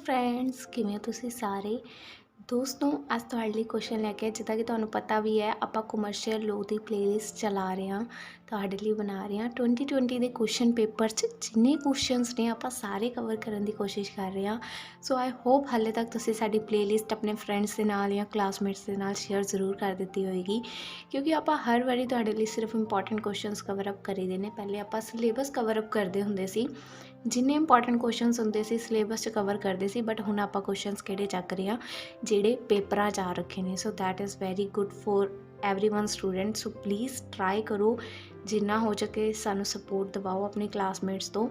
Friends किवें हो तुसीं सारे दोस्तों अज तुहाडे लई क्वेश्चन लैके आए जिद्दां कि तुहानूं पता भी है आपां कमर्शियल लॉ दी प्लेलिस्ट चला रहे हैं तुहाडे लई बना रहे हैं 2020 दे क्वेश्चन पेपर च जिन्ने क्वेश्चनस ने आपां सारे कवर करने की कोशिश कर रहे हैं। सो आई होप हाले तक तुसीं साडी प्लेलिस्ट अपने फ्रेंड्स के नाल या क्लासमेट्स के नाल शेयर जरूर कर दी होएगी क्योंकि आपां हर वारी तुहाडे लई सिर्फ इंपॉर्टेंट क्वेश्चनस कवर अप करी दे ने। पहले आपां सिलेबस कवर अप करते हुंदे सी, जिन्ने इंपॉर्टेंट क्वेश्चनस होंदे सी सिलेबस च कवर करते सी, बट हुण आपां क्वेश्चनस किहड़े चक रहे हैं ਜਿਹੜੇ पेपरां 'ਚ आ रखे ने। So that is very good for everyone student. So please try करो जिन्ना हो सके सानू सपोर्ट दवाओ अपने क्लासमेट्स तो।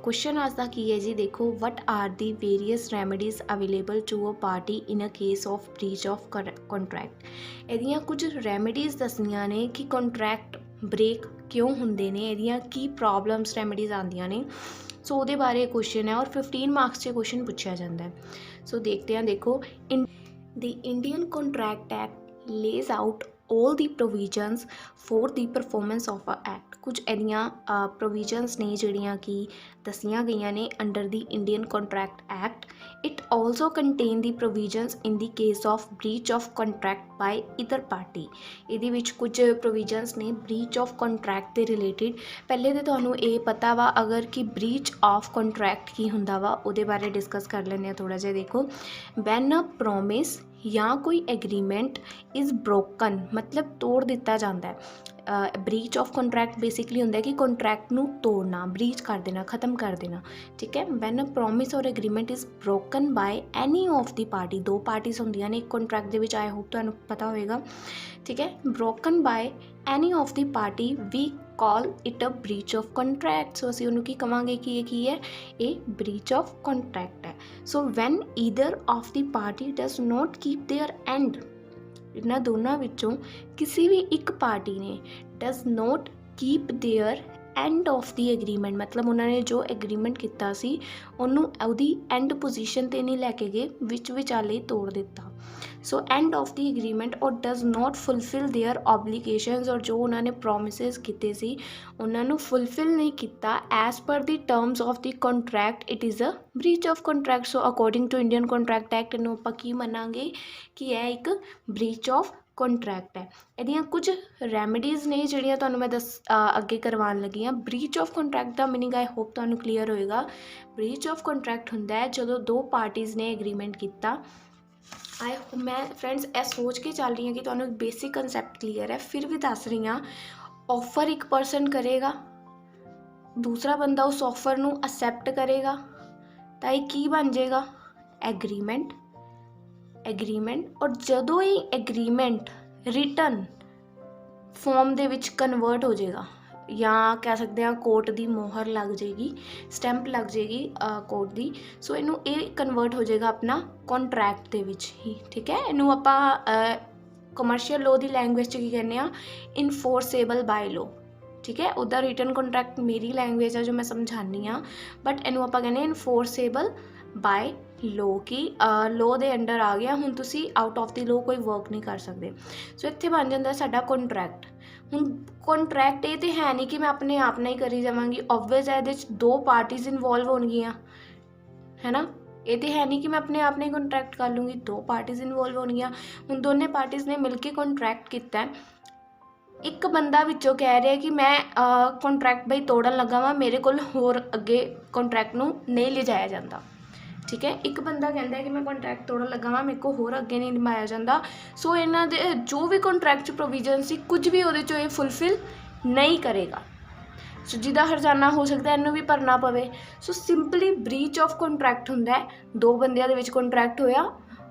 क्वेश्चन आज का की है जी, देखो what are the various remedies available to a party in a case of breach of contract. ਇਹਦੀਆਂ ਕੁਝ ਰੈਮੇਡੀਜ਼ ਦੱਸਣੀਆਂ ਨੇ ਕਿ ਕੰਟਰੈਕਟ ब्रेक क्यों होंदे ने, ਇਹਦੀਆਂ ਕੀ प्रॉब्लम्स ਰੈਮੇਡੀਜ਼ आंदियां ने। सो ਉਹਦੇ बारे क्वेश्चन है और 15 मार्क्स से क्वेश्चन पूछा जाता है। सो देखते हैं, देखो the Indian contract act lays out all the provisions for the performance of a act। कुछ ਇਹਦੀਆਂ provisions ਨੇ ਜਿਹੜੀਆਂ ਕਿ ਦੱਸੀਆਂ ਗਈਆਂ ਨੇ under the Indian Contract Act। it also contain the provisions in the case of breach of contract by either party। ਇਹਦੇ ਵਿੱਚ ਕੁਝ provisions ਨੇ breach of contract ਦੇ related। ਪਹਿਲੇ ਤਾਂ ਤੁਹਾਨੂੰ ਇਹ ਪਤਾ ਵਾ ਅਗਰ ਕਿ breach of contract ਕੀ ਹੁੰਦਾ ਵਾ ਉਹਦੇ ਬਾਰੇ ਡਿਸਕਸ ਕਰ ਲੈਂਦੇ ਹਾਂ ਥੋੜਾ ਜਿਹਾ। ਦੇਖੋ when a promise ਜਾਂ ਕੋਈ एग्रीमेंट इज़ ब्रोकन मतलब तोड़ दिता जाता है। ब्रीच ऑफ कॉन्ट्रैक्ट बेसिकली होंदा है कि कॉन्ट्रैक्ट नू तोड़ना, ब्रीच कर देना, ख़त्म कर देना। ठीक है, वैन अ प्रॉमिस और agreement is broken by any of the party. दो पार्टीज होंदियां ने एक contract they which, I hope तुहानूं पता होएगा। ठीक है, broken by any of the party we call it a breach of contract. So असीं उहनूं की कवांगे कि ये है, ये ब्रीच ऑफ कॉन्ट्रैक्ट है। So when either of the party does not keep their and, इन्हां दोनों विचों किसी भी एक पार्टी ने does not keep their end of the agreement मतलब उन्होंने जो एग्रीमेंट किया सी उन्होंने उहदी एंड पोजीशन ते नहीं लैके गए, विच विचाले तोड़ दिता। So end of the agreement और डज नॉट फुलफिल देयर ऑबलीगेशनस, और जो उन्होंने प्रोमिसेस किए सी उन्होंने फुलफिल नहीं किया as per the terms of the contract, it is a breach of contract. So according to Indian contract act इन्हूं आपां की मनांगे कि यह एक ब्रीच ऑफ कॉन्ट्रैक्ट है। ਇਹਦੀਆਂ ਕੁਝ ਰੈਮੇਡੀਜ਼ ਨੇ ਜਿਹੜੀਆਂ ਤੁਹਾਨੂੰ ਮੈਂ ਅੱਗੇ ਕਰਵਾਉਣ ਲੱਗੀ ਹਾਂ। Breach of contract the meaning I hope ਤੁਹਾਨੂੰ ਕਲੀਅਰ ਹੋਏਗਾ। ਬ੍ਰੀਚ ਆਫ ਕੰਟਰੈਕਟ ਹੁੰਦਾ ਹੈ ਜਦੋਂ ਦੋ ਪਾਰਟੀਜ਼ ਨੇ ਐਗਰੀਮੈਂਟ ਕੀਤਾ। ਮੈਂ ਫਰੈਂਡਸ ਇਹ ਸੋਚ ਕੇ ਚੱਲ ਰਹੀ ਹਾਂ ਕਿ ਤੁਹਾਨੂੰ ਬੇਸਿਕ ਕੰਸੈਪਟ ਕਲੀਅਰ ਹੈ, ਫਿਰ ਵੀ ਦੱਸ ਰਹੀ ਹਾਂ। ਆਫਰ ਇੱਕ ਪਰਸਨ ਕਰੇਗਾ, ਦੂਸਰਾ ਬੰਦਾ ਉਸ ਆਫਰ ਨੂੰ ਅਸੈਪਟ ਕਰੇਗਾ ਤਾਂ ਇਹ ਕੀ ਬਣ ਜਾਏਗਾ, ਐਗਰੀਮੈਂਟ। और जदों ही एग्रीमेंट रिटन फॉर्म दे विच कन्वर्ट हो जाएगा या कह सकते हैं कोर्ट की मोहर लग जाएगी, स्टैंप लग जाएगी कोर्ट की। सो इनू ये कन्वर्ट हो जाएगा अपना कॉन्ट्रैक्ट दे विच ही। ठीक है, इनू आपां कमर्शियल लॉ की लैंग्वेज च की कहने आ, इनफोर्सेबल बाय लॉ। ठीक है, उदा रिटन कॉन्ट्रैक्ट मेरी लैंग्वेज है जो मैं समझानी हाँ, बट इनू आपां कहने इनफोर्सेबल बाय लॉ की लॉ दे अंडर आ गया, हुण तुसी आउट ऑफ द लॉ कोई वर्क नहीं कर सकते। सो इत्थे बन जाता साडा कॉन्ट्रैक्ट। हुण कॉन्ट्रैक्ट ये तो है नहीं कि मैं अपने आप नहीं करी जावांगी, ऑबवियस है इहदे च दो पार्टीज इनवॉल्व होणगियां, है ना। ये तो है नहीं कि मैं अपने आप नहीं कॉन्ट्रैक्ट कर लूँगी, दो पार्टीज इनवॉल्व होणगियां। हुण दोने पार्टीज ने मिल के कॉन्ट्रैक्ट किया है, एक बंदा विचों कह रहा है कि मैं कॉन्ट्रैक्ट बई तोड़न लगा वा, मेरे कोल होर अगे कॉन्ट्रैक्ट नूं नहीं लिजाया जाता। ठीक है, एक बंदा कहता है कि मैं कॉन्ट्रैक्ट तोड़न लगा वा, मेरे को होर अगे नहीं निभाया जाता। सो इन्हां दे जो भी कॉन्ट्रैक्ट प्रोविजन सी कुछ भी उहदे चों फुलफिल नहीं करेगा। सो जिहदा हरजाना हो सकता है इनू भी भरना पवे। So simply breach of contract हुंदा है, दो बंदियां दे विच कॉन्ट्रैक्ट होया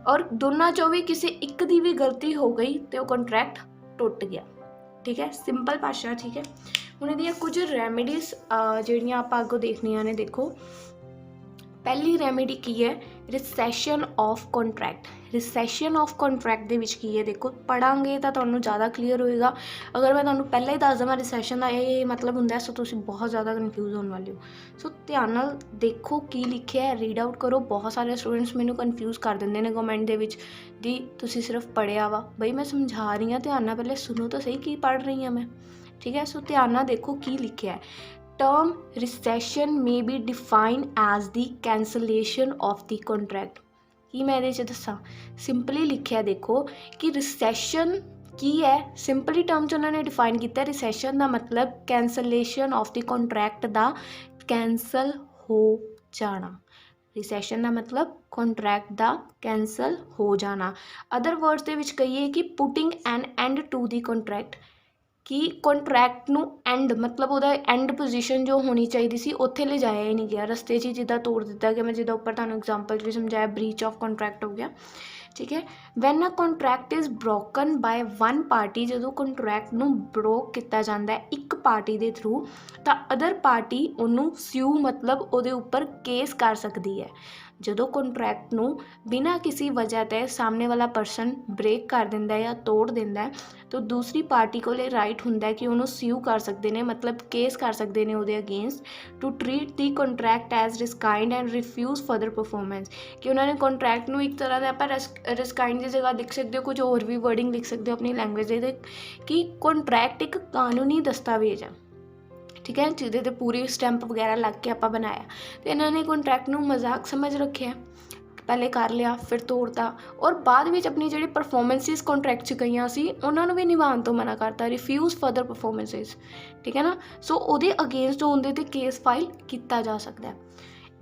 और दोनों चों भी किसी एक दी भी गलती हो गई तो वो कॉन्ट्रैक्ट टुट गया। ठीक है, सिंपल भाषा। ठीक है, हुण इहदियां कुछ रैमेडीज़ जिहड़ियां आपां अग्गों देखनियां ने। देखो पहली रैमेडी की है, रिसैशन ऑफ कॉन्ट्रैक्ट। रिसैशन ऑफ कॉन्ट्रैक्ट दे विच की है, देखो पढ़ांगे तो तुहानूं ज़्यादा क्लीयर होएगा। अगर मैं तुहानूं पहले ही दस देवां रिसैशन का ये मतलब हुंदा है, सो तुसीं बहुत ज़्यादा कन्फ्यूज़ होने वाले हो। सो ध्यान नाल देखो की लिखिया है, रीड आउट करो। बहुत सारे स्टूडेंट्स मैनूं कन्फ्यूज़ कर दिंदे ने कमेंट दे विच दी तुसीं सिर्फ पढ़िया वा। बई मैं समझा रही हाँ, ध्यान नाल पहले सुनो तो सही की पढ़ रही हाँ मैं। ठीक है। सो ध्यान नाल देखो की लिखिया है, term rescission may be define as the cancellation of the contract. की मैं ये दसा, सिंपली लिखिया देखो कि रिसैशन की है, सिंपली टर्म च उन्होंने डिफाइन किया। रिसैशन का मतलब कैंसलेशन ऑफ द कॉन्ट्रैक्ट का कैंसल हो जाना। रिसैशन का मतलब कॉन्ट्रैक्ट का कैंसल हो जाना। अदर वर्ड्स के विच कहिए कि putting an end to the contract, कि कॉन्ट्रैक्ट नू एंड मतलब वो एंड पोजीशन जो होनी चाहिए सी उत्थे ले जाया ही नहीं गया, रस्ते च जिदा तोड़ दिता गया। मैं जिदा उपर तुहानूं एग्जाम्पल भी समझाया, ब्रीच ऑफ कॉन्ट्रैक्ट हो गया, ठीक है। When a contract is broken by one party, जो कॉन्ट्रैक्ट नू ब्रोक किया जाता है एक पार्टी के थ्रू, तो अदर पार्टी उन्होंने स्यू मतलब वो उपर केस कर सकती है। जो कॉन्ट्रैक्ट नू बिना किसी वजह ते सामने वाला परसन ब्रेक कर दिंदा है या तोड़ दिंदा है, तो दूसरी पार्टी को राइट हुंदा है कि उन्होंने स्यू कर सकते हैं, मतलब केस कर सकते हैं वो against, to treat the contract as rescinded and refuse further performance. कि उन्होंने कॉन्ट्रैक्ट नू एक तरह का आप रिस्काइंड की जगह लिख सकते हो, कुछ और भी वर्डिंग लिख सकते हो अपनी लैंग्वेज दे, कि कॉन्ट्रैक्ट एक कानूनी दस्तावेज है, ठीक है, जिहदे ते पूरी स्टैंप वगैरह लग के आप बनाया। तो इन्होंने कॉन्ट्रैक्ट नू मजाक समझ रखे है, पहले कर लिया फिर तोड़ता, और बाद में अपनी जी परफॉर्मेंसिस कॉन्ट्रैक्ट च गई सी उन्होंने भी निभाण तो मना करता, रिफ्यूज़ फर्दर परफॉर्मेंसिस, ठीक है ना। सो वो अगेंस्ट जो उनके ते केस फाइल किया जा सकता है।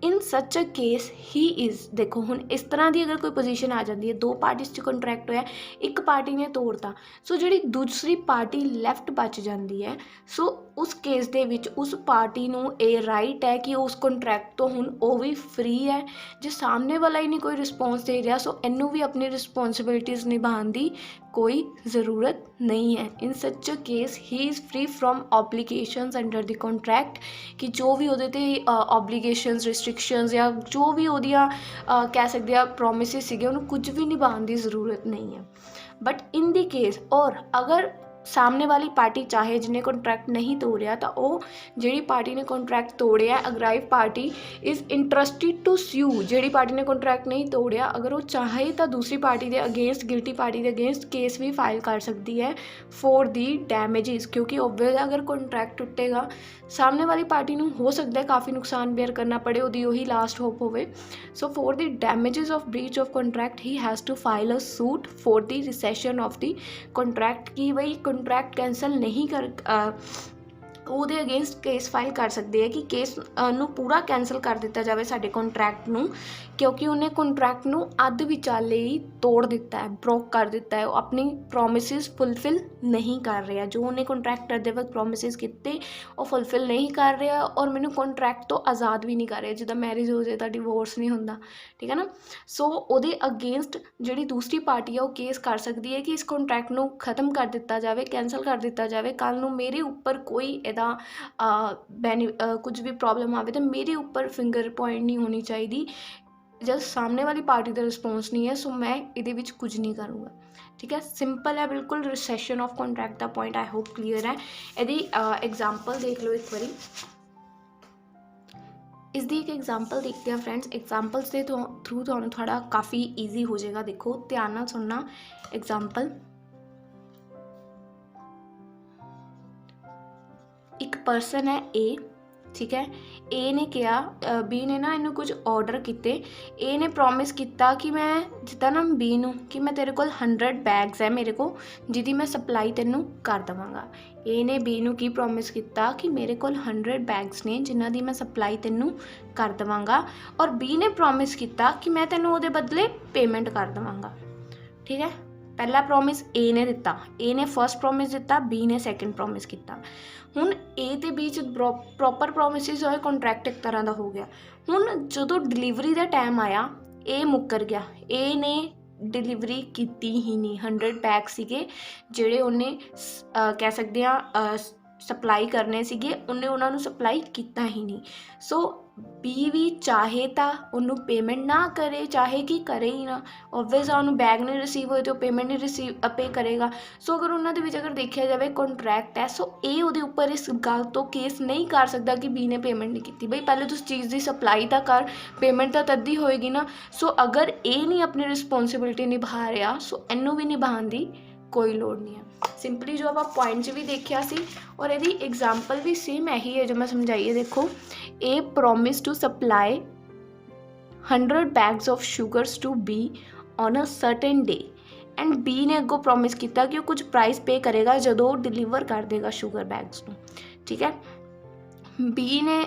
In such a case he is, देखो हुण इस तरह की अगर कोई पोजीशन आ जाती है, दो पार्टीज कॉन्ट्रैक्ट होया, एक पार्टी ने तोड़ता, सो जी दूसरी पार्टी लैफ्ट बच जाती है, सो उस केस दे विच उस पार्टी नूं ये राइट है कि उस कॉन्ट्रैक्ट तो हुण वो भी फ्री है। जो सामने वाला ही नहीं कोई रिस्पोंस दे रहा, सो इनू भी अपनी रिस्पोंसिबिलिटीज़ निभाने की कोई ज़रूरत नहीं है। In such a case he is free from obligations under the contract, कि जो भी वो ऑब्लीगेशंस रिस्ट्रिक्शंस या जो भी वो कह सकते हैं प्रोमिस सीगे उन्होंने कुछ भी निभाने की ज़रूरत नहीं है। बट इन दी केस, और अगर सामने वाली पार्टी चाहे जिन्हें कॉन्ट्रैक्ट नहीं तोड़िया, तो वो जी पार्टी ने कॉन्ट्रैक्ट तोड़िया, aggrieved party is interested to sue, जी पार्टी ने कॉन्ट्रैक्ट नहीं तोड़िया, अगर वो चाहे तो दूसरी पार्टी के अगेंस्ट, गिल्टी पार्टी के अगेंस्ट केस भी फाइल कर सकती है फॉर दी डैमेजिज। क्योंकि ओबियस अगर कॉन्ट्रैक्ट टुटेगा, सामने वाली पार्टी नूं हो सकता है काफ़ी नुकसान बेयर करना पड़े, वो ही लास्ट होप होवे। So for the damages of breach of contract he has to file a suit for the rescission of the contract, की भाई कॉन्ट्रैक्ट कैंसल नहीं कर ਉਹਦੇ ਅਗੇਂस्ट केस फाइल कर सकते हैं कि केस ਨੂੰ पूरा कैंसल कर दिता जाए साडे कॉन्ट्रैक्ट ਨੂੰ, क्योंकि उन्हें कॉन्ट्रैक्ट ਨੂੰ ਅੱਧ विचाले ही तोड़ दिता है, ब्रोक कर दिता है, अपनी प्रोमिस फुलफिल नहीं कर रहा, जो उन्हें कॉन्ट्रैक्ट करते वक्त प्रोमिस किए वो फुलफिल नहीं कर रहा, और मैनू कॉन्ट्रैक्ट तो आज़ाद भी नहीं कर रहा, जिदा मैरिज हो जाए तो डिवोर्स नहीं होंदा, ठीक है ना। सो ਉਹਦੇ अगेंस्ट जी दूसरी पार्टी है वो केस कर सकती है कि इस कॉन्ट्रैक्ट ਨੂੰ खत्म कर दिता जाए, कैंसल कर दिता जाए, कल ਨੂੰ मेरे उपर कोई कुछ भी प्रॉब्लम आवे तो मेरे ऊपर फिंगर पॉइंट नहीं होनी चाहिए, जब सामने वाली पार्टी का रिस्पोंस नहीं है, सो मैं ये कुछ नहीं करूँगा, ठीक है। सिंपल है बिल्कुल रिसेशन ऑफ कॉन्ट्रैक्ट का पॉइंट, आई होप क्लीयर है। यदि एग्जाम्पल देख लो एक बारी, इसकी एक एग्जाम्पल देखते हैं फ्रेंड्स, एग्जाम्पल्स के थ्रू तो थोड़ा काफ़ी ईजी हो जाएगा। देखो ध्यान नाल सुनना एग्जाम्पल, एक पर्सन है ए, ठीक है, ए ने कहा बी ने ना इन्हू कुछ ऑर्डर किए, ए ने प्रॉमिस किया कि मैं जिदा ना बी नू कि मैं तेरे को 100 बैग्स है मेरे को जिदी मैं सप्लाई तेनू कर देवांगा। ए ने बी नू की प्रॉमिस किया कि मेरे को 100 बैग्स ने जिन्हां दी मैं सप्लाई तेनू कर देवांगा, और बी ने प्रॉमिस किया कि मैं तेनू उहदे बदले पेमेंट कर देवांगा, ठीक है। पहला प्रॉमिस ए ने दिता, ए ने फर्स्ट प्रॉमिस दिता, बी ने सैकेंड प्रॉमिस किया। हुण ए ते बी च प्रॉपर प्रॉमिसिस होए, कॉन्ट्रैक्ट एक तरह का हो गया। हुण जदों डिलीवरी का टाइम आया, ए मुकर गया, ए ने डिलीवरी की ही नहीं, 100 बैग सीगे जिहड़े उन्हें कह सकते हैं सप्लाई करने सीगे, उन्हें उन्होंने सप्लाई किया ही नहीं। सो बी भी चाहे तो उन्होंने पेमेंट ना करे, चाहे कि करे ही ना, ओबवियस उन्होंने बैग नहीं रिसीव होए तो पेमेंट नहीं रिसीव पे करेगा। सो अगर उन्होंने अगर देखा जाए कॉन्ट्रैक्ट है, सो ए उहदे उपर इस गल तो केस नहीं कर सकता कि बी ने पेमेंट नहीं की, बई पहले तो उस चीज़ की सप्लाई तो कर, पेमेंट तो तद ही होएगी ना। सो अगर ए नहीं अपनी रिस्पोंसिबिलिटी निभा रहा, सो इनू भी निभाने की कोई लोड़ नहीं है। ਸਿੰਪਲੀ ਜੋ ਆਪਾਂ ਪੁਆਇੰਟ 'ਚ ਵੀ ਦੇਖਿਆ ਸੀ ਔਰ ਇਹਦੀ ਐਗਜ਼ਾਮਪਲ ਵੀ ਸੇਮ ਇਹੀ ਹੈ ਜੋ ਮੈਂ ਸਮਝਾਈ ਹੈ। ਦੇਖੋ, A promise to supply 100 bags of sugars to B on a certain day and B ਨੇ ਅੱਗੋਂ ਪ੍ਰੋਮਿਸ ਕੀਤਾ ਕਿ ਉਹ ਕੁਝ ਪ੍ਰਾਈਸ ਪੇ ਕਰੇਗਾ ਜਦੋਂ ਉਹ ਡਿਲੀਵਰ ਕਰ ਦੇਗਾ ਸ਼ੂਗਰ ਬੈਗਸ ਨੂੰ, ਠੀਕ ਹੈ। B ਨੇ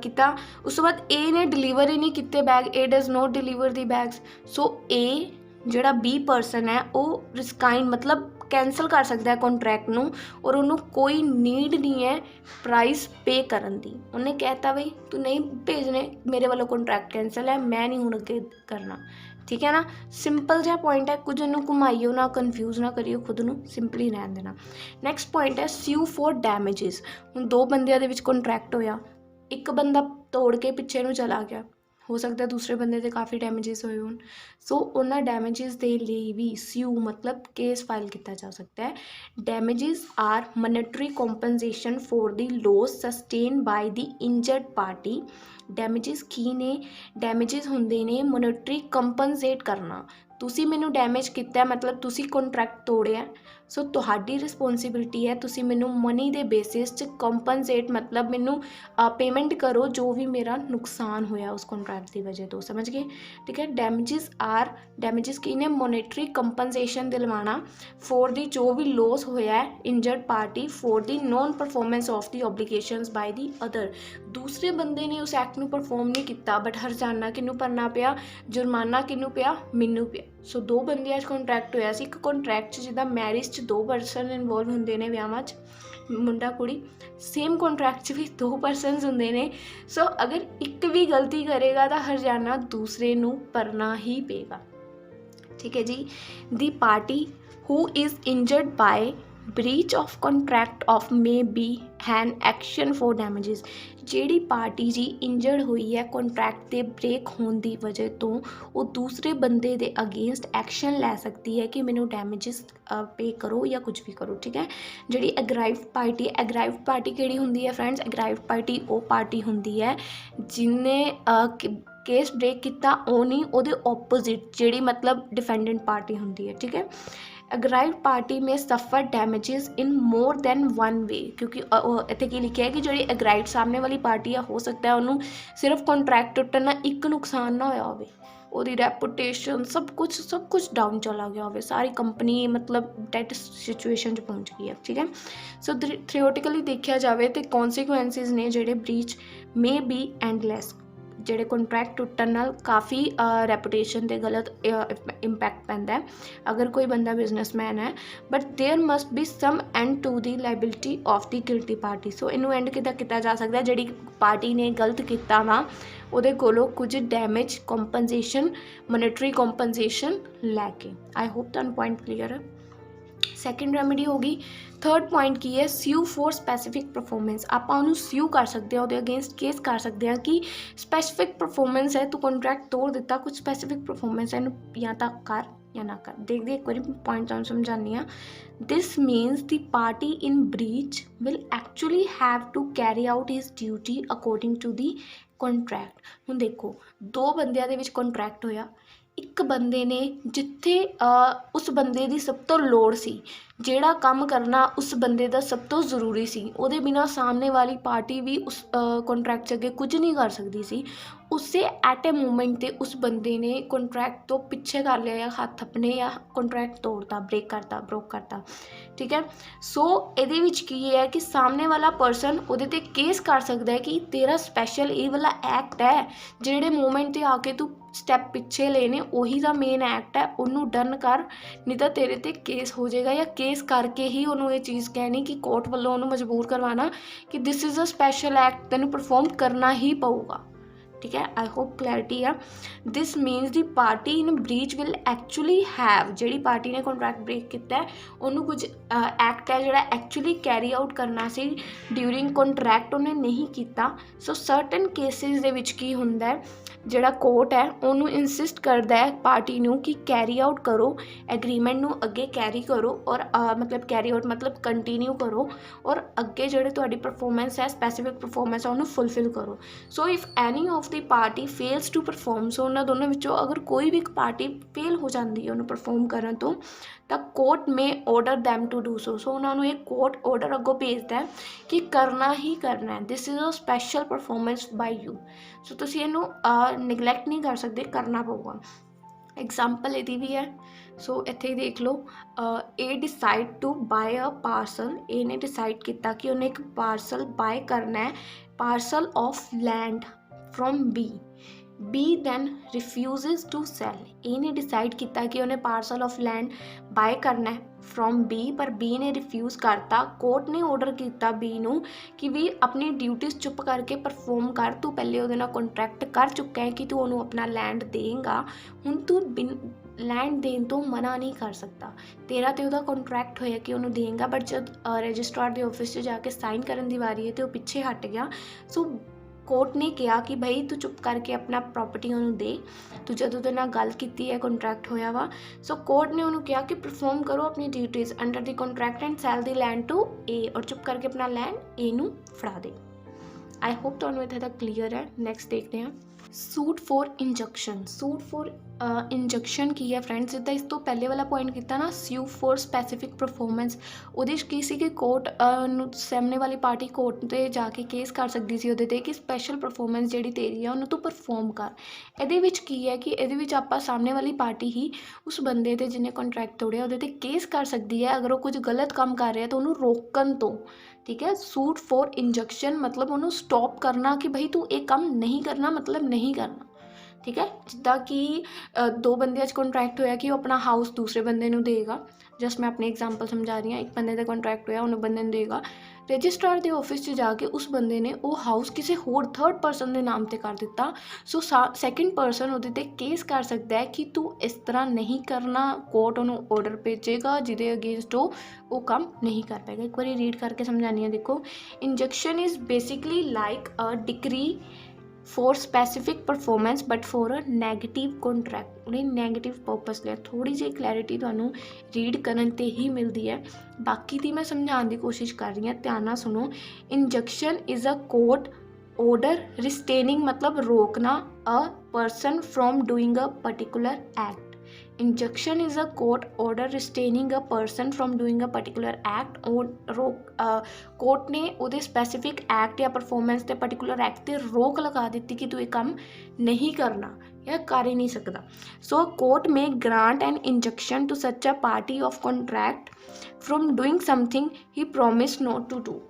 ਕੀਤਾ, ਉਸ ਤੋਂ ਬਾਅਦ A ਨੇ ਡਿਲੀਵਰ ਹੀ ਨਹੀਂ ਕੀਤੇ bag, A does note deliver the bags. So A ਜਿਹੜਾ B ਪਰਸਨ ਹੈ ਉਹ ਰਿਸਕਾਈਨ ਮਤਲਬ ਕੈਂਸਲ ਕਰ ਸਕਦਾ ਹੈ ਕੰਟਰੈਕਟ ਨੂੰ ਔਰ ਉਹਨੂੰ ਕੋਈ ਨੀਡ ਨਹੀਂ ਹੈ ਪ੍ਰਾਈਸ ਪੇ ਕਰਨ ਦੀ। ਉਹਨੇ ਕਹਿਤਾ ਬਈ ਤੂੰ ਨਹੀਂ ਭੇਜਣੇ, ਮੇਰੇ ਵੱਲੋਂ ਕੰਟਰੈਕਟ ਕੈਂਸਲ ਹੈ, ਮੈਂ ਨਹੀਂ ਹੁਣ ਅੱਗੇ ਕਰਨਾ, ਠੀਕ ਹੈ ਨਾ। ਸਿੰਪਲ ਜਿਹਾ ਪੁਆਇੰਟ ਹੈ, ਕੁਝ ਇਹਨੂੰ ਘੁਮਾਈਓ ਨਾ, ਕਨਫਿਊਜ਼ ਨਾ ਕਰਿਓ ਖੁਦ ਨੂੰ, ਸਿੰਪਲੀ ਰਹਿਣ ਦੇਣਾ। ਨੈਕਸਟ ਪੁਆਇੰਟ ਹੈ ਸਿਊ ਫॉर ਡੈਮੇजेस। ਹੁਣ ਦੋ ਬੰਦਿਆਂ ਦੇ ਵਿੱਚ ਕੰਟਰੈਕਟ ਹੋਇਆ, ਇੱਕ ਬੰਦਾ ਤੋੜ ਕੇ ਪਿੱਛੇ ਨੂੰ ਚਲਾ ਗਿਆ, ਹੋ ਸਕਦਾ ਦੂਸਰੇ ਬੰਦੇ ਦੇ ਕਾਫੀ ਡੈਮੇजेस ਹੋਏ ਹੋਣ। ਸੋ ਉਹਨਾਂ ਡੈਮੇजेस ਦੇ ਲਈ ਵੀ ਸਿਊ ਮਤਲਬ ਕੇਸ ਫਾਈਲ ਕੀਤਾ ਜਾ ਸਕਦਾ ਹੈ। Damages are monetary compensation for the loss sustain by the injured party. Damages ਕੀ ਨੇ? ਡੈਮੇजेस ਹੁੰਦੇ ਨੇ ਮੋਨੇਟਰੀ ਕੰਪਨਸੇਟ ਕਰਨਾ। ਤੁਸੀਂ ਮੈਨੂੰ ਡੈਮੇਜ ਕੀਤਾ ਮਤਲਬ ਤੁਸੀਂ ਕੰਟਰੈਕਟ ਤੋੜਿਆ, ਸੋ ਤੁਹਾਡੀ ਰਿਸਪੌਂਸਿਬਿਲਿਟੀ ਹੈ ਤੁਸੀਂ ਮੈਨੂੰ ਮਨੀ ਦੇ ਬੇਸਿਸ 'ਚ ਕੰਪਨਸੇਟ ਮਤਲਬ ਮੈਨੂੰ ਪੇਮੈਂਟ ਕਰੋ ਜੋ ਵੀ ਮੇਰਾ ਨੁਕਸਾਨ ਹੋਇਆ ਉਸ ਕੰਟਰੈਕਟ ਦੀ ਵਜ੍ਹਾ ਤੋਂ, ਸਮਝ ਗਏ, ਠੀਕ ਹੈ। ਡੈਮੇजेस ਕੀ ਨੇ? ਮੋਨੇਟਰੀ ਕੰਪਨਸੇਸ਼ਨ ਦਿਲਵਾਣਾ ਫॉर ਦੀ ਜੋ ਵੀ ਲੋਸ ਹੋਇਆ ਹੈ injured party for the non performance of the obligations by the other. ਦੂਸਰੇ ਬੰਦੇ ਨੇ ਉਸ ਐਕਟ ਨੂੰ ਪਰਫੋਰਮ ਨਹੀਂ ਕੀਤਾ ਬਟ ਹਰਜਾਨਾ ਕਿਹਨੂੰ ਭਰਨਾ ਪਿਆ? ਜੁਰਮਾਨਾ ਕਿਹਨੂੰ ਪਿਆ? ਮੈਨੂੰ ਪਿਆ। ਸੋ ਦੋ ਬੰਦਿਆਂ 'ਚ ਕੰਟਰੈਕਟ ਹੋਇਆ ਸੀ। ਇੱਕ ਕੰਟਰੈਕਟ 'ਚ ਜਿੱਦਾਂ ਮੈਰਿਜ 'ਚ ਦੋ ਪਰਸਨ ਇਨਵੋਲਵ ਹੁੰਦੇ ਨੇ, ਵਿਆਹਾਂ 'ਚ ਮੁੰਡਾ ਕੁੜੀ, ਸੇਮ ਕੰਟਰੈਕਟ 'ਚ ਵੀ ਦੋ ਪਰਸਨਸ ਹੁੰਦੇ ਨੇ। ਸੋ ਅਗਰ ਇੱਕ ਵੀ ਗਲਤੀ ਕਰੇਗਾ ਤਾਂ ਹਰਜਾਨਾ ਦੂਸਰੇ ਨੂੰ ਭਰਨਾ ਹੀ ਪਏਗਾ, ਠੀਕ ਹੈ ਜੀ। The party who is injured by breach of contract of may be an action for damages. ਜਿਹੜੀ ਪਾਰਟੀ ਜੀ ਇੰਜਰਡ ਹੋਈ ਹੈ ਕੰਟਰੈਕਟ ਦੇ ਬ੍ਰੇਕ ਹੋਣ ਦੀ ਵਜ੍ਹਾ ਤੋਂ, ਉਹ ਦੂਸਰੇ ਬੰਦੇ ਦੇ ਅਗੇਂਸਟ ਐਕਸ਼ਨ ਲੈ ਸਕਦੀ ਹੈ ਕਿ ਮੈਨੂੰ ਡੈਮੇजेस ਪੇ ਕਰੋ ਜਾਂ ਕੁਝ ਵੀ ਕਰੋ, ਠੀਕ ਹੈ। ਜਿਹੜੀ ਐਗਰਾਈਵਡ ਪਾਰਟੀ ਕਿਹੜੀ ਹੁੰਦੀ ਹੈ ਫਰੈਂਡਸ? ਐਗਰਾਈਵਡ ਪਾਰਟੀ ਉਹ ਪਾਰਟੀ ਹੁੰਦੀ ਹੈ ਜਿਹਨੇ ਕੇਸ ਬ੍ਰੇਕ ਕੀਤਾ, ਉਹ ਨਹੀਂ, ਉਹਦੇ ਓਪੋਜ਼ਿਟ ਜਿਹੜੀ ਮਤਲਬ ਡਿਫੈਂਡੈਂਟ ਪਾਰਟੀ ਹੁੰਦੀ ਹੈ, ਠੀਕ ਹੈ। ਅਗਰਾਈਵਡ ਪਾਰਟੀ ਮੇ ਸਫਰ ਡੈਮੇजेस ਇਨ ਮੋਰ ਦੈਨ ਵਨ ਵੇ, ਕਿਉਂਕਿ ਇੱਥੇ ਕੀ ਲਿਖਿਆ ਹੈ ਕਿ ਜਿਹੜੀ ਅਗਰਾਈਵਡ ਸਾਹਮਣੇ ਵਾਲੀ ਪਾਰਟੀ ਆ, ਹੋ ਸਕਦਾ ਉਹਨੂੰ ਸਿਰਫ ਕੰਟਰੈਕਟ ਟੁੱਟਣ ਨਾਲ ਇੱਕ ਨੁਕਸਾਨ ਨਾ ਹੋਇਆ ਹੋਵੇ, ਉਹਦੀ ਰੈਪੂਟੇਸ਼ਨ ਸਭ ਕੁਝ ਡਾਊਨ ਚਲਾ ਗਿਆ ਹੋਵੇ, ਸਾਰੀ ਕੰਪਨੀ ਮਤਲਬ ਡੈਡ ਸਿਚੁਏਸ਼ਨ 'ਚ ਪਹੁੰਚ ਗਈ ਹੈ, ਠੀਕ ਹੈ। ਸੋ ਥਿਓਰੀਟਿਕਲੀ ਦੇਖਿਆ ਜਾਵੇ ਤੇ ਕੌਨਸੀਕੁਐਂਸਿਸ ਨੇ ਜਿਹੜੇ ਬ੍ਰੀਚ ਮੇ ਬੀ ਐਂਡਲੈਸ, ਜਿਹੜੇ ਕੰਟਰੈਕਟ ਟੁੱਟਣ ਨਾਲ ਕਾਫੀ ਰੈਪੂਟੇਸ਼ਨ 'ਤੇ ਗਲਤ ਇੰਪੈਕਟ ਪੈਂਦਾ ਹੈ ਅਗਰ ਕੋਈ ਬੰਦਾ ਬਿਜ਼ਨਸਮੈਨ ਹੈ, but there must be some end to the liability of the guilty party. So ਇਹਨੂੰ ਐਂਡ ਕਿੱਦਾਂ ਕੀਤਾ ਜਾ ਸਕਦਾ? ਜਿਹੜੀ ਪਾਰਟੀ ਨੇ ਗਲਤ ਕੀਤਾ ਵਾ ਉਹਦੇ ਕੋਲੋਂ ਕੁਝ ਡੈਮੇਜ ਕੰਪਨਸੇਸ਼ਨ, ਮੋਨੇਟਰੀ ਕੰਪਨਸੇਸ਼ਨ ਲੈ ਕੇ। ਆਈ ਹੋਪ ਤੁਹਾਨੂੰ ਪੁਆਇੰਟ ਕਲੀਅਰ ਹੈ। ਸੈਕਿੰਡ ਰੈਮੇਡੀ ਹੋ ਗਈ। ਥਰਡ ਪੁਆਇੰਟ ਕੀ ਹੈ? ਸਿਊ ਫॉर ਸਪੈਸੀਫਿਕ ਪਰਫੋਰਮੈਂਸ। ਆਪਾਂ ਉਹਨੂੰ ਸਿਊ ਕਰ ਸਕਦੇ ਹਾਂ, ਉਹਦੇ ਅਗੇਂਸਟ ਕੇਸ ਕਰ ਸਕਦੇ ਹਾਂ ਕਿ ਸਪੈਸੀਫਿਕ ਪਰਫੋਰਮੈਂਸ ਹੈ, ਤੂੰ ਕੰਟਰੈਕਟ ਤੋੜ ਦਿੱਤਾ, ਕੁਝ ਸਪੈਸੀਫਿਕ ਪਰਫੋਰਮੈਂਸ ਹੈ, ਇਹਨੂੰ ਜਾਂ ਤਾਂ ਕਰ ਜਾਂ ਨਾ ਕਰ। ਦੇਖਦੇ ਇੱਕ ਵਾਰੀ ਪੁਆਇੰਟ ਤੁਹਾਨੂੰ ਸਮਝਾਉਂਦੀ ਹਾਂ। This means the party in breach will actually have to carry out his duty according to the contract. ਹੁਣ ਦੇਖੋ, ਦੋ ਬੰਦਿਆਂ ਦੇ ਵਿੱਚ ਕੰਟਰੈਕਟ ਹੋਇਆ, ਇੱਕ ਬੰਦੇ ਨੇ ਜਿੱਥੇ ਉਸ ਬੰਦੇ ਦੀ ਸਭ ਤੋਂ ਲੋੜ ਸੀ, ਜਿਹੜਾ ਕੰਮ ਕਰਨਾ ਉਸ ਬੰਦੇ ਦਾ ਸਭ ਤੋਂ ਜ਼ਰੂਰੀ ਸੀ, ਉਹਦੇ ਬਿਨਾਂ ਸਾਹਮਣੇ ਵਾਲੀ ਪਾਰਟੀ ਵੀ ਉਸ ਕੰਟਰੈਕਟ 'ਚ ਅੱਗੇ ਕੁਝ ਨਹੀਂ ਕਰ ਸਕਦੀ ਸੀ, ਉਸੇ ਐਟ ਏ ਮੂਮੈਂਟ 'ਤੇ ਉਸ ਬੰਦੇ ਨੇ ਕੰਟਰੈਕਟ ਤੋਂ ਪਿੱਛੇ ਕਰ ਲਿਆ ਜਾਂ ਹੱਥ ਆਪਣੇ ਜਾਂ ਕੰਟਰੈਕਟ ਤੋੜਤਾ, ਬ੍ਰੋਕ ਕਰਤਾ, ਠੀਕ ਹੈ। ਸੋ ਇਹਦੇ ਵਿੱਚ ਕੀ ਹੈ ਕਿ ਸਾਹਮਣੇ ਵਾਲਾ ਪਰਸਨ ਉਹਦੇ 'ਤੇ ਕੇਸ ਕਰ ਸਕਦਾ ਹੈ ਕਿ ਤੇਰਾ ਸਪੈਸ਼ਲ ਇਹ ਵਾਲਾ ਐਕਟ ਹੈ, ਜਿਹੜੇ ਮੂਮੈਂਟ 'ਤੇ ਆ ਕੇ ਤੂੰ ਸਟੈਪ ਪਿੱਛੇ ਲੈਣੇ ਉਹੀ ਦਾ ਮੇਨ ਐਕਟ ਹੈ, ਉਹਨੂੰ ਡਨ ਕਰ, ਨਹੀਂ ਤਾਂ ਤੇਰੇ 'ਤੇ ਕੇਸ ਹੋ ਜਾਏਗਾ। ਜਾਂ ਕੇਸ ਕਰਕੇ ਹੀ ਉਹਨੂੰ ਇਹ ਚੀਜ਼ ਕਹਿਣੀ ਕਿ ਕੋਰਟ ਵੱਲੋਂ ਉਹਨੂੰ ਮਜਬੂਰ ਕਰਵਾਉਣਾ ਕਿ this is a special act, ਤੈਨੂੰ ਪਰਫੋਰਮ ਕਰਨਾ ਹੀ ਪਊਗਾ, ਠੀਕ ਹੈ। ਆਈ ਹੋਪ ਕਲੈਰਿਟੀ ਆ। This means the party in breach will actually have, ਜਿਹੜੀ ਪਾਰਟੀ ਨੇ ਕੰਟਰੈਕਟ ਬ੍ਰੇਕ ਕੀਤਾ ਉਹਨੂੰ ਕੁਝ ਐਕਟ ਹੈ ਜਿਹੜਾ ਐਕਚੁਅਲੀ ਕੈਰੀ ਆਊਟ ਕਰਨਾ ਸੀ ਡਿਊਰਿੰਗ ਕੰਟਰੈਕਟ, ਉਹਨੇ ਨਹੀਂ ਕੀਤਾ। ਸੋ ਸਰਟਨ ਕੇਸਿਸ ਦੇ ਵਿੱਚ ਕੀ ਹੁੰਦਾ ਹੈ ਜਿਹੜਾ ਕੋਰਟ ਹੈ ਉਹਨੂੰ ਇਨਸਿਸਟ ਕਰਦਾ ਹੈ ਪਾਰਟੀ ਨੂੰ ਕਿ ਕੈਰੀ ਆਊਟ ਕਰੋ, ਐਗਰੀਮੈਂਟ ਨੂੰ ਅੱਗੇ ਕੈਰੀ ਕਰੋ ਔਰ ਮਤਲਬ ਕੈਰੀ ਆਊਟ ਮਤਲਬ ਕੰਟੀਨਿਊ ਕਰੋ ਔਰ ਅੱਗੇ ਜਿਹੜੇ ਤੁਹਾਡੀ ਪਰਫੋਰਮੈਂਸ ਹੈ ਸਪੈਸੀਫਿਕ ਪਰਫੋਰਮੈਂਸ ਹੈ ਉਹਨੂੰ ਫੁੱਲਫਿਲ ਕਰੋ। So if any of the party fails to perform, so ਉਹਨਾਂ ਦੋਨਾਂ ਵਿੱਚੋਂ ਅਗਰ ਕੋਈ ਵੀ ਇੱਕ ਪਾਰਟੀ ਫੇਲ ਹੋ ਜਾਂਦੀ ਹੈ ਉਹਨੂੰ ਪਰਫੋਰਮ ਕਰਨ ਤੋਂ, ਤਾਂ court may order them to do so ਉਹਨਾਂ ਨੂੰ ਇਹ ਕੋਰਟ ਆਰਡਰ ਅੱਗੋਂ ਭੇਜਦਾ ਹੈ ਕਿ ਕਰਨਾ ਹੀ ਕਰਨਾ ਹੈ, this is a special performance by you. So ਤੁਸੀਂ ਇਹਨੂੰ ਨਿਗਲੈਕਟ ਨਹੀਂ ਕਰ ਸਕਦੇ, ਕਰਨਾ ਪਊਗਾ। ਐਗਜ਼ਾਮਪਲ ਇਹਦੀ ਵੀ ਹੈ। ਸੋ ਇੱਥੇ ਦੇਖ ਲਓ, A decided to buy a parcel, A ਨੇ ਡਿਸਾਈਡ ਕੀਤਾ ਕਿ ਉਹਨੇ ਇੱਕ ਪਾਰਸਲ ਬਾਏ ਕਰਨਾ ਹੈ, parcel of land from B. B then refuses to sell, A ਨੇ ਡਿਸਾਈਡ ਕੀਤਾ ਕਿ ਉਹਨੇ ਪਾਰਸਲ ਆਫ ਲੈਂਡ ਬਾਏ ਕਰਨਾ ਹੈ ਫਰੋਮ B, ਪਰ B ਨੇ ਰਿਫਿਊਜ਼ ਕਰਤਾ। ਕੋਰਟ ਨੇ ਆਰਡਰ ਕੀਤਾ B ਨੂੰ ਕਿ ਵੀ ਆਪਣੀ ਡਿਊਟੀਜ਼ ਚੁੱਪ ਕਰਕੇ ਪਰਫੋਰਮ ਕਰ, ਤੂੰ ਪਹਿਲੇ ਉਹਦੇ ਨਾਲ ਕੰਟਰੈਕਟ ਕਰ ਚੁੱਕਾ ਹੈ ਕਿ ਤੂੰ ਉਹਨੂੰ ਆਪਣਾ ਲੈਂਡ ਦੇਂਗਾ, ਹੁਣ ਤੂੰ ਲੈਂਡ ਦੇਣ ਤੋਂ ਮਨਾ ਨਹੀਂ ਕਰ ਸਕਦਾ, ਤੇਰਾ ਤੇ ਉਹਦਾ ਕੰਟਰੈਕਟ ਹੋਇਆ ਕਿ ਉਹਨੂੰ ਦੇਂਗਾ। ਬਟ ਜਦ ਰਜਿਸਟਰਾਰ ਦੇ ਆਫਿਸ 'ਚ ਜਾ ਕੇ ਸਾਈਨ ਕਰਨ ਦੀ ਵਾਰੀ ਹੈ ਤੇ ਉਹ ਪਿੱਛੇ ਹਟ ਗਿਆ। ਸੋ ਕੋਰਟ ਨੇ ਕਿਹਾ ਕਿ ਭਾਈ ਤੂੰ ਚੁੱਪ ਕਰਕੇ ਆਪਣਾ ਪ੍ਰੋਪਰਟੀ ਉਹਨੂੰ ਦੇ, ਤੂੰ ਜਦੋਂ ਉਹਦੇ ਨਾਲ ਗੱਲ ਕੀਤੀ ਹੈ ਕੰਟਰੈਕਟ ਹੋਇਆ ਵਾ। ਸੋ ਕੋਰਟ ਨੇ ਉਹਨੂੰ ਕਿਹਾ ਕਿ ਪਰਫੋਰਮ ਕਰੋ ਆਪਣੀ duties under the contract and cell the land to a, ਔਰ ਚੁੱਪ ਕਰਕੇ ਆਪਣਾ ਲੈਂਡ ਏ ਨੂੰ ਫੜਾ ਦੇ। ਆਈ ਹੋਪ ਤੁਹਾਨੂੰ ਇੱਥੇ ਤੱਕ ਕਲੀਅਰ ਹੈ। ਨੈਕਸਟ ਦੇਖਦੇ ਹਾਂ, suit for injunction. Suit for injunction ਕੀ ਹੈ ਫਰੈਂਡਸ, ਜਿੱਦਾਂ ਇਸ ਤੋਂ ਪਹਿਲੇ ਵਾਲਾ ਪੁਆਇੰਟ ਕੀਤਾ ਨਾ, ਸੂ ਫॉर ਸਪੈਸੀਫਿਕ ਪਰਫੋਰਮੈਂਸ, ਉਹਦੇ 'ਚ ਕੀ ਸੀ ਕਿ ਕੋਰਟ ਨੂੰ ਸਾਹਮਣੇ ਵਾਲੀ ਪਾਰਟੀ ਕੋਰਟ 'ਤੇ ਜਾ ਕੇ ਕੇਸ ਕਰ ਸਕਦੀ ਸੀ ਉਹਦੇ 'ਤੇ ਕਿ ਸਪੈਸ਼ਲ ਪਰਫੋਰਮੈਂਸ ਜਿਹੜੀ ਤੇਰੀ ਆ ਉਹਨੂੰ ਤੂੰ ਪਰਫੋਰਮ ਕਰ। ਇਹਦੇ ਵਿੱਚ ਕੀ ਹੈ ਕਿ ਇਹਦੇ ਵਿੱਚ ਆਪਾਂ ਸਾਹਮਣੇ ਵਾਲੀ ਪਾਰਟੀ ਹੀ ਉਸ ਬੰਦੇ 'ਤੇ ਜਿਹਨੇ ਕੰਟਰੈਕਟ ਤੋੜਿਆ ਉਹਦੇ 'ਤੇ ਕੇਸ ਕਰ ਸਕਦੀ ਹੈ ਅਗਰ ਉਹ ਕੁਝ ਗਲਤ ਕੰਮ ਕਰ ਰਿਹਾ ਤਾਂ ਉਹਨੂੰ ਰੋਕਣ ਤੋਂ। ਠੀਕ ਹੈ, ਸੂਟ ਫॉर ਇੰਜੈਕਸ਼ਨ ਮਤਲਬ ਉਹਨੂੰ ਸਟੋਪ ਕਰਨਾ ਕਿ ਭਾਈ ਤੂੰ ਇਹ ਕੰਮ ਨਹੀਂ ਕਰਨਾ, ਮਤਲਬ ਨਹੀਂ ਕਰਨਾ। ਠੀਕ ਹੈ, ਜਿੱਦਾਂ ਕਿ ਦੋ ਬੰਦਿਆਂ 'ਚ ਕੰਟਰੈਕਟ ਹੋਇਆ ਕਿ ਉਹ ਆਪਣਾ ਹਾਊਸ ਦੂਸਰੇ ਬੰਦੇ ਨੂੰ ਦੇਗਾ, ਜਸਟ ਮੈਂ ਆਪਣੀ ਐਗਜ਼ਾਮਪਲ ਸਮਝਾ ਰਹੀ ਹਾਂ। ਇੱਕ ਬੰਦੇ ਦਾ ਕੰਟਰੈਕਟ ਹੋਇਆ, ਉਹਨੂੰ ਬੰਦੇ ਨੂੰ ਦੇਗਾ, ਰਜਿਸਟਰਾਰ ਦੇ ਆਫਿਸ 'ਚ ਜਾ ਕੇ ਉਸ ਬੰਦੇ ਨੇ ਉਹ ਹਾਊਸ ਕਿਸੇ ਹੋਰ ਥਰਡ ਪਰਸਨ ਦੇ ਨਾਮ 'ਤੇ ਕਰ ਦਿੱਤਾ। ਸੋ ਸੈਕਿੰਡ ਪਰਸਨ ਉਹਦੇ 'ਤੇ ਕੇਸ ਕਰ ਸਕਦਾ ਹੈ ਕਿ ਤੂੰ ਇਸ ਤਰ੍ਹਾਂ ਨਹੀਂ ਕਰਨਾ। ਕੋਰਟ ਉਹਨੂੰ ਆਰਡਰ ਭੇਜੇਗਾ ਜਿਹਦੇ ਅਗੇਂਸਟ ਉਹ ਕੰਮ ਨਹੀਂ ਕਰ ਪਾਏਗਾ। ਇੱਕ ਵਾਰੀ ਰੀਡ ਕਰਕੇ ਸਮਝਾਉਂਦੀ ਹਾਂ, ਦੇਖੋ, injunction is basically like a decree for specific performance but for a negative contract, ਉਹਨੇ ਨੈਗੇਟਿਵ ਪਰਪਸ ਲਿਆ। ਥੋੜ੍ਹੀ ਜਿਹੀ ਕਲੈਰਿਟੀ ਤੁਹਾਨੂੰ ਰੀਡ ਕਰਨ 'ਤੇ ਹੀ ਮਿਲਦੀ ਹੈ, ਬਾਕੀ ਦੀ ਮੈਂ ਸਮਝਾਉਣ ਦੀ ਕੋਸ਼ਿਸ਼ ਕਰ ਰਹੀ ਹਾਂ, ਧਿਆਨ ਨਾਲ ਸੁਣੋ। Injunction is a court order restraining मतलब रोकना a person from doing a particular act. Injunction is a court order restraining a person from doing a particular act. Court ने ਉਹਦੇ स्पेसिफिक एक्ट या परफॉर्मेंस ਤੇ पर्टिकुलर एक्ट ਤੇ रोक लगा ਦਿੱਤੀ कि तू ये काम नहीं करना या कर ही नहीं सकता। So court may grant an injunction to such a party of contract from doing something he promised not to do.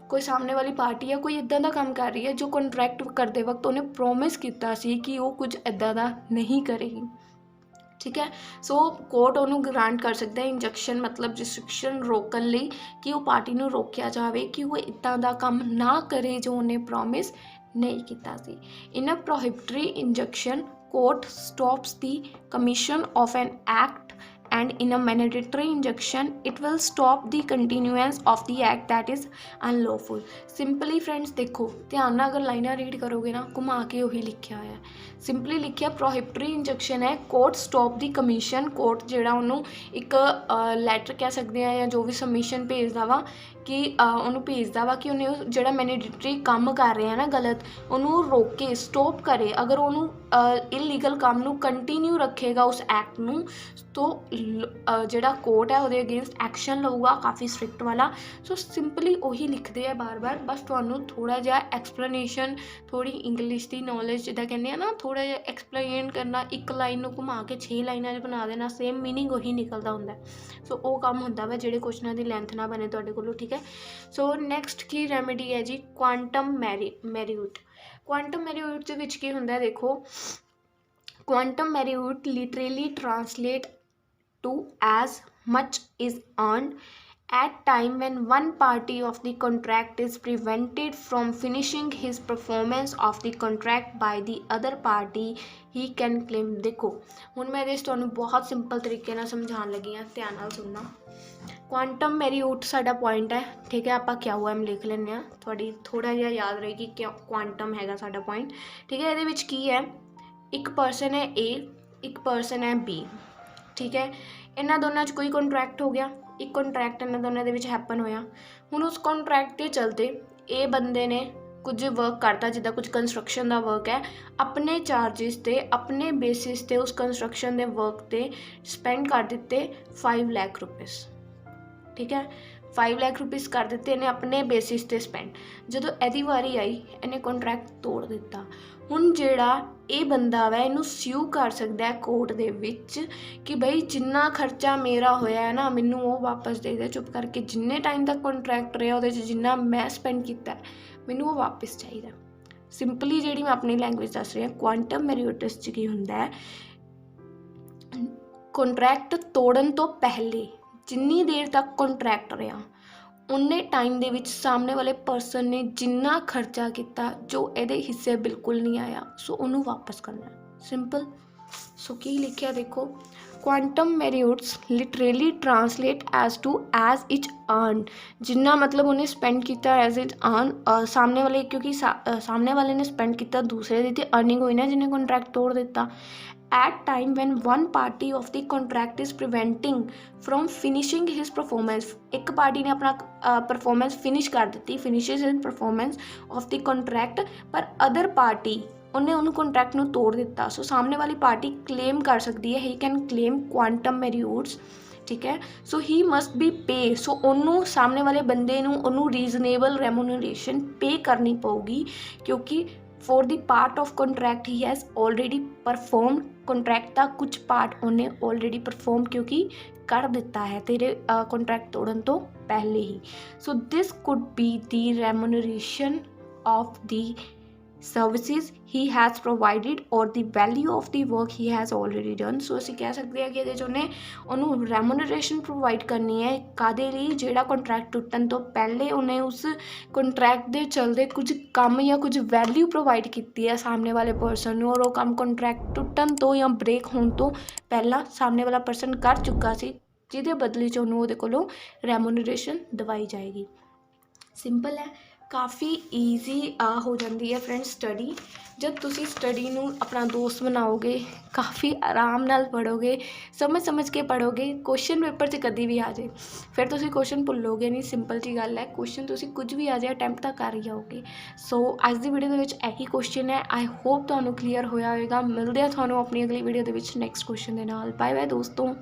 ਕੋਈ ਸਾਹਮਣੇ ਵਾਲੀ ਪਾਰਟੀ ਆ ਕੋਈ ਇੱਦਾਂ ਦਾ ਕੰਮ ਕਰ ਰਹੀ ਹੈ ਜੋ ਕੰਟਰੈਕਟ ਕਰਦੇ ਵਕਤ ਉਹਨੇ ਪ੍ਰੋਮਿਸ ਕੀਤਾ ਸੀ ਕਿ ਉਹ ਕੁਝ ਇੱਦਾਂ ਦਾ ਨਹੀਂ ਕਰੇਗੀ। ਠੀਕ ਹੈ, ਸੋ ਕੋਰਟ ਉਹਨੂੰ ਗ੍ਰਾਂਟ ਕਰ ਸਕਦਾ ਹੈ ਇੰਜੈਕਸ਼ਨ ਮਤਲਬ ਰਿਸਟ੍ਰਿਕਸ਼ਨ ਰੋਕਣ ਲਈ ਕਿ ਉਹ ਪਾਰਟੀ ਨੂੰ ਰੋਕਿਆ ਜਾਵੇ ਕਿ ਉਹ ਇੱਦਾਂ ਦਾ ਕੰਮ ਨਾ ਕਰੇ ਜੋ ਉਹਨੇ ਪ੍ਰੋਮਿਸ ਨਹੀਂ ਕੀਤਾ ਸੀ। ਇਨ ਅ ਪ੍ਰੋਹਿਬਿਟਰੀ injection court stops the commission of N act and in a mandatory injunction it will stop the continuance of the act that is unlawful. Simply friends देखो ध्यान ਨਾਲ अगर लाइना रीड करोगे ना घुमा के ਉਹੀ ਲਿਖਿਆ ਹੋਇਆ। ਸਿੰਪਲੀ ਲਿਖਿਆ ਪ੍ਰੋਹਿਬਿਟਰੀ ਇੰਜੈਕਸ਼ਨ ਹੈ, ਕੋਰਟ ਸਟਾਪ ਦੀ ਕਮਿਸ਼ਨ, ਕੋਰਟ ਜਿਹੜਾ ਉਹਨੂੰ ਇੱਕ ਲੈਟਰ ਕਹਿ ਸਕਦੇ ਆ ਜਾਂ ਜੋ ਵੀ ਸਬਮਿਸ਼ਨ ਭੇਜਦਾ ਵਾ ਕਿ ਉਹਨੂੰ ਭੇਜਦਾ ਵਾ ਕਿ ਉਹਨੇ ਜਿਹੜਾ ਮੈਂਡੇਟਰੀ ਕੰਮ ਕਰ ਰਿਹਾ ਨਾ ਗਲਤ ਉਹਨੂੰ ਰੋਕੇ ਸਟੋਪ ਕਰੇ। ਅਗਰ ਉਹਨੂੰ ਇਲੀਗਲ ਕੰਮ ਨੂੰ ਕੰਟੀਨਿਊ ਰੱਖੇਗਾ ਉਸ ਐਕਟ ਨੂੰ तो ਜਿਹੜਾ ਕੋਰਟ ਹੈ ਉਹਦੇ ਅਗੇਂਸਟ ਐਕਸ਼ਨ ਲਊਗਾ ਕਾਫੀ ਸਟ੍ਰਿਕਟ ਵਾਲਾ। ਸੋ ਸਿੰਪਲੀ ਉਹੀ ਲਿਖਦੇ ਆ ਬਾਰ-ਬਾਰ, ਬਸ ਤੁਹਾਨੂੰ ਥੋੜ੍ਹਾ ਜਿਹਾ ਐਕਸਪਲੇਨੇਸ਼ਨ, ਥੋੜ੍ਹੀ ਇੰਗਲਿਸ਼ ਦੀ ਨੌਲੇਜ ਜਿੱਦਾਂ ਕਹਿੰਦੇ ਆ ਨਾ, ਥੋੜ੍ਹਾ ਜਿਹਾ ਐਕਸਪਲੇਨ ਕਰਨਾ, ਇੱਕ ਲਾਈਨ ਨੂੰ ਘੁਮਾ ਕੇ 6 ਲਾਈਨਾਂ 'ਚ ਬਣਾ ਦੇਣਾ, ਸੇਮ ਮੀਨਿੰਗ ਉਹੀ ਨਿਕਲਦਾ ਹੁੰਦਾ। ਸੋ ਉਹ ਕੰਮ ਹੁੰਦਾ ਵਾ ਜਿਹੜੇ ਕੁਐਸਚਨਾਂ ਦੀ ਲੈਂਥ ਨਾ ਬਣੇ ਤੁਹਾਡੇ ਕੋਲੋਂ। ਠੀਕ ਹੈ, ਸੋ ਨੈਕਸਟ ਕੀ ਰੈਮੇਡੀ ਹੈ ਜੀ, ਕੁਆਂਟਮ ਮੈਰੀਊਟ। ਕੁਆਂਟਮ ਮੈਰੀਊਟ ਦੇ ਵਿੱਚ ਕੀ ਹੁੰਦਾ ਦੇਖੋ, quantum meruit literally translate to as much is earned at time when one party of the contract is prevented from finishing his performance of the contract by the other party he can claim। देखो ਹੁਣ मैं ਇਹਦੇ 'ਚ ਤੁਹਾਨੂੰ ਬਹੁਤ simple ਤਰੀਕੇ ਨਾਲ ਸਮਝਾਉਣ ਲੱਗੀ ਹਾਂ, ਧਿਆਨ ਨਾਲ ਸੁਣਨਾ। ਕੁਆਂਟਮ ਮੈਰੀਊਟ ਸਾਡਾ ਪੁਆਇੰਟ ਹੈ, ਠੀਕ ਹੈ, ਆਪਾਂ QM ਲਿਖ ਲੈਂਦੇ ਹਾਂ, ਤੁਹਾਡੀ ਥੋੜ੍ਹਾ ਜਿਹਾ ਯਾਦ ਰਹੇਗੀ ਕਿ ਕੁਆਂਟਮ ਹੈਗਾ ਸਾਡਾ ਪੁਆਇੰਟ। ਠੀਕ ਹੈ, ਇਹਦੇ ਵਿੱਚ ਕੀ ਹੈ ਇੱਕ ਪਰਸਨ ਹੈ A, ਇੱਕ ਪਰਸਨ ਹੈ B, ਠੀਕ ਹੈ। ਇਹਨਾਂ ਦੋਨਾਂ 'ਚ ਕੋਈ ਕੰਟਰੈਕਟ ਹੋ ਗਿਆ, ਇੱਕ ਕੰਟਰੈਕਟ ਇਹਨਾਂ ਦੋਨਾਂ ਦੇ ਵਿੱਚ ਹੈਪਨ ਹੋਇਆ। ਹੁਣ ਉਸ ਕੰਟਰੈਕਟ ਦੇ ਚਲਦੇ ਇਹ ਬੰਦੇ ਨੇ ਕੁਝ ਵਰਕ ਕਰਤਾ, ਜਿੱਦਾਂ ਕੁਝ ਕੰਸਟਰਕਸ਼ਨ ਦਾ ਵਰਕ ਹੈ, ਆਪਣੇ ਚਾਰਜਿਸ 'ਤੇ, ਆਪਣੇ ਬੇਸਿਸ 'ਤੇ ਉਸ ਕੰਸਟਰਕਸ਼ਨ ਦੇ ਵਰਕ 'ਤੇ ਸਪੈਂਡ ਕਰ ਦਿੱਤੇ 5 ਲੱਖ ਰੁਪੀਸ, ਠੀਕ ਹੈ। 5 ਲੱਖ ਰੁਪੀਸ ਕਰ ਦਿੱਤੇ ਇਹਨੇ ਆਪਣੇ ਬੇਸਿਸ 'ਤੇ ਸਪੈਂਡ। ਜਦੋਂ ਇਹਦੀ ਵਾਰੀ ਆਈ ਇਹਨੇ ਕੰਟਰੈਕਟ ਤੋੜ ਦਿੱਤਾ। ਹੁਣ ਜਿਹੜਾ ਇਹ ਬੰਦਾ ਵਾ ਇਹਨੂੰ ਸਿਊ ਕਰ ਸਕਦਾ ਹੈ ਕੋਰਟ ਦੇ ਵਿੱਚ ਕਿ ਬਈ ਜਿੰਨਾ ਖਰਚਾ ਮੇਰਾ ਹੋਇਆ ਹੈ ਨਾ ਮੈਨੂੰ ਉਹ ਵਾਪਸ ਦੇ ਦੇ, ਚੁੱਪ ਕਰਕੇ ਜਿੰਨੇ ਟਾਈਮ ਤੱਕ ਕੰਟਰੈਕਟ ਰਿਹਾ ਉਹਦੇ 'ਚ ਜਿੰਨਾ ਮੈਂ ਸਪੈਂਡ ਕੀਤਾ ਮੈਨੂੰ ਉਹ ਵਾਪਸ ਚਾਹੀਦਾ। ਸਿੰਪਲੀ ਜਿਹੜੀ ਮੈਂ ਆਪਣੀ ਲੈਂਗੁਏਜ ਦੱਸ ਰਹੀ ਹਾਂ, ਕੁਆਂਟਮ ਮੈਰੀਓਟਸ 'ਚ ਕੀ ਹੁੰਦਾ ਹੈ, ਕੰਟਰੈਕਟ ਤੋੜਨ ਤੋਂ ਪਹਿਲੇ ਜਿੰਨੀ ਦੇਰ ਤੱਕ ਕੰਟਰੈਕਟ ਰਿਹਾ ਉਨੇ ਟਾਈਮ ਦੇ ਵਿੱਚ ਸਾਹਮਣੇ ਵਾਲੇ ਪਰਸਨ ਨੇ ਜਿੰਨਾ ਖਰਚਾ ਕੀਤਾ ਜੋ ਇਹਦੇ ਹਿੱਸੇ ਬਿਲਕੁਲ ਨਹੀਂ ਆਇਆ, ਸੋ ਉਹਨੂੰ ਵਾਪਸ ਕਰਨਾ। ਸਿੰਪਲ। ਸੋ ਕੀ ਲਿਖਿਆ ਦੇਖੋ, quantum meruit literally translate as to as each earn, ਜਿੰਨਾ ਮਤਲਬ ਉਹਨੇ ਸਪੈਂਡ ਕੀਤਾ ਐਜ਼ ਇਟ ਅਰਨ, ਸਾਹਮਣੇ ਵਾਲੇ ਕਿਉਂਕਿ ਸਾਹਮਣੇ ਵਾਲੇ ਨੇ ਸਪੈਂਡ ਕੀਤਾ ਦੂਸਰੇ ਦੀ ਤੇ ਅਰਨਿੰਗ ਹੋਈ ਨਾ ਜਿਹਨੇ ਕੰਟਰੈਕਟ ਤੋੜ ਦਿੱਤਾ। At time when one party of the contract is preventing from finishing his performance, ਇੱਕ ਪਾਰਟੀ ਨੇ ਆਪਣਾ performance finish ਕਰ ਦਿੱਤੀ, finishes his performance of the contract, ਪਰ other party ਉਹਨੇ ਉਹਨੂੰ ਕੰਟਰੈਕਟ ਨੂੰ ਤੋੜ ਦਿੱਤਾ। ਸੋ ਸਾਹਮਣੇ ਵਾਲੀ ਪਾਰਟੀ ਕਲੇਮ ਕਰ ਸਕਦੀ ਹੈ, ਹੀ ਕੈਨ ਕਲੇਮ ਕੁਆਂਟਮ ਮੈਰੀਓਟਸ, ਠੀਕ ਹੈ। ਸੋ ਹੀ ਮਸਟ ਬੀ ਪੇ, ਸੋ ਉਹਨੂੰ ਸਾਹਮਣੇ ਵਾਲੇ ਬੰਦੇ ਨੂੰ ਉਹਨੂੰ ਰੀਜ਼ਨੇਬਲ ਰੈਮੂਨਰੇਸ਼ਨ ਪੇ ਕਰਨੀ ਪਊਗੀ, ਕਿਉਂਕਿ for the part of contract he has already performed, contract ਦਾ ਕੁਝ ਪਾਰਟ ਉਹਨੇ ਆਲਰੇਡੀ ਪਰਫੋਰਮ ਕਿਉਂਕਿ ਕਰ ਦਿੱਤਾ ਹੈ ਤੇਰੇ ਕੰਟਰੈਕਟ ਤੋੜਨ ਤੋਂ ਪਹਿਲੇ ਹੀ। So this could be the remuneration of the services he has provided or the value of the work he has already done। ਸੋ ਅਸੀਂ ਕਹਿ ਸਕਦੇ ਹਾਂ ਕਿ ਇਹਦੇ 'ਚ ਉਹਨੂੰ ਰੈਮੂਨਰੇਸ਼ਨ ਪ੍ਰੋਵਾਈਡ ਕਰਨੀ ਹੈ ਕਾਹਦੇ ਲਈ, ਜਿਹੜਾ ਕੰਟਰੈਕਟ ਟੁੱਟਣ ਤੋਂ ਪਹਿਲੇ ਉਹਨੇ ਉਸ ਕੰਟਰੈਕਟ ਦੇ ਚਲਦੇ ਕੁਝ ਕੰਮ ਜਾਂ ਕੁਝ ਵੈਲਿਊ ਪ੍ਰੋਵਾਈਡ ਕੀਤੀ ਹੈ ਸਾਹਮਣੇ ਵਾਲੇ ਪਰਸਨ ਨੂੰ, ਔਰ ਉਹ ਕੰਮ ਕੰਟਰੈਕਟ ਟੁੱਟਣ ਤੋਂ ਜਾਂ ਬ੍ਰੇਕ ਹੋਣ ਤੋਂ ਪਹਿਲਾਂ ਸਾਹਮਣੇ ਵਾਲਾ ਪਰਸਨ ਕਰ ਚੁੱਕਾ ਸੀ, ਜਿਹਦੇ ਬਦਲੇ 'ਚ ਉਹਨੂੰ ਉਹਦੇ ਕੋਲੋਂ ਰੈਮੂਨਰੇਸ਼ਨ ਦਵਾਈ ਜਾਏਗੀ। ਸਿੰਪਲ ਹੈ, ਕਾਫੀ ਈਜ਼ੀ ਹੋ ਜਾਂਦੀ ਹੈ ਫਰੈਂਡਸ ਸਟੱਡੀ। ਜਦ ਤੁਸੀਂ ਸਟੱਡੀ ਨੂੰ ਆਪਣਾ ਦੋਸਤ ਬਣਾਓਗੇ, ਕਾਫੀ ਆਰਾਮ ਨਾਲ ਪੜ੍ਹੋਗੇ, ਸਮਝ ਕੇ ਪੜ੍ਹੋਗੇ, ਕੁਐਸਚਨ ਪੇਪਰ 'ਚ ਕਦੀ ਵੀ ਆ ਜਾਏ ਫਿਰ ਤੁਸੀਂ ਕੁਐਸਚਨ ਭੁੱਲੋਗੇ ਨਹੀਂ। ਸਿੰਪਲ ਜੀ ਗੱਲ ਹੈ, ਕੁਐਸਚਨ ਤੁਸੀਂ ਕੁਝ ਵੀ ਆ ਜਾਏ ਅਟੈਂਪਟ ਤਾਂ ਕਰ ਹੀ ਜਾਓਗੇ। ਸੋ ਅੱਜ ਦੀ ਵੀਡੀਓ ਦੇ ਵਿੱਚ ਇਹੀ ਕੁਐਸਚਨ ਹੈ। ਆਈ ਹੋਪ ਤੁਹਾਨੂੰ ਕਲੀਅਰ ਹੋਇਆ ਹੋਵੇਗਾ। ਮਿਲਦੇ ਆ ਤੁਹਾਨੂੰ ਆਪਣੀ ਅਗਲੀ ਵੀਡੀਓ ਦੇ ਵਿੱਚ ਨੈਕਸਟ ਕੁਐਸਚਨ ਦੇ ਨਾਲ। ਬਾਏ ਬਾਏ ਦੋਸਤੋ।